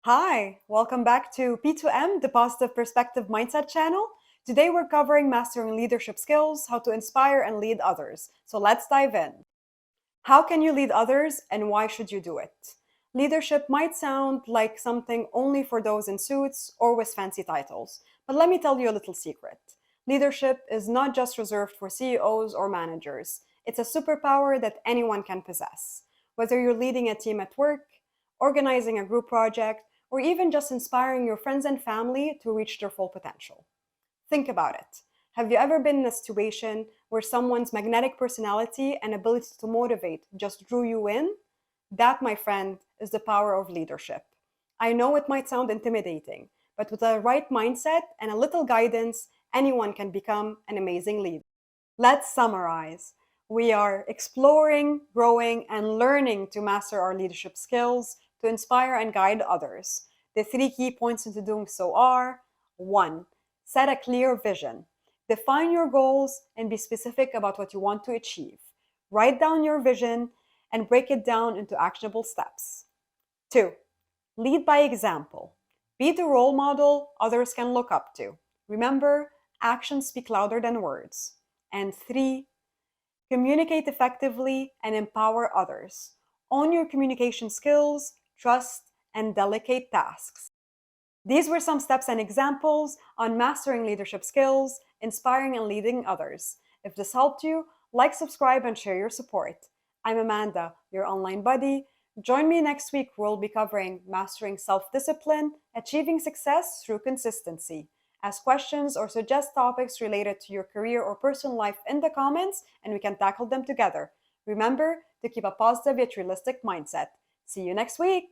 Hi, welcome back to P2M, the Positive Perspective Mindset channel. Today we're covering mastering leadership skills, how to inspire and lead others. So let's dive in. How can you lead others and why should you do it? Leadership might sound like something only for those in suits or with fancy titles, but let me tell you a little secret. Leadership is not just reserved for CEOs or managers. It's a superpower that anyone can possess. Whether you're leading a team at work, organizing a group project, or even just inspiring your friends and family to reach their full potential. Think about it. Have you ever been in a situation where someone's magnetic personality and ability to motivate just drew you in? That, my friend, is the power of leadership. I know it might sound intimidating, but with the right mindset and a little guidance, anyone can become an amazing leader. Let's summarize. We are exploring, growing, and learning to master our leadership skills to inspire and guide others. The three key points into doing so are: 1. Set a clear vision. Define your goals and be specific about what you want to achieve. Write down your vision and break it down into actionable steps. 2. Lead by example. Be the role model others can look up to. Remember, actions speak louder than words. And 3. Communicate effectively and empower others. Own your communication skills, trust, and delegate tasks. These were some steps and examples on mastering leadership skills, inspiring and leading others. If this helped you, like, subscribe, and share your support. I'm Amanda, your online buddy. Join me next week where we'll be covering mastering self discipline, achieving success through consistency. Ask questions or suggest topics related to your career or personal life in the comments, and we can tackle them together. Remember to keep a positive yet realistic mindset. See you next week.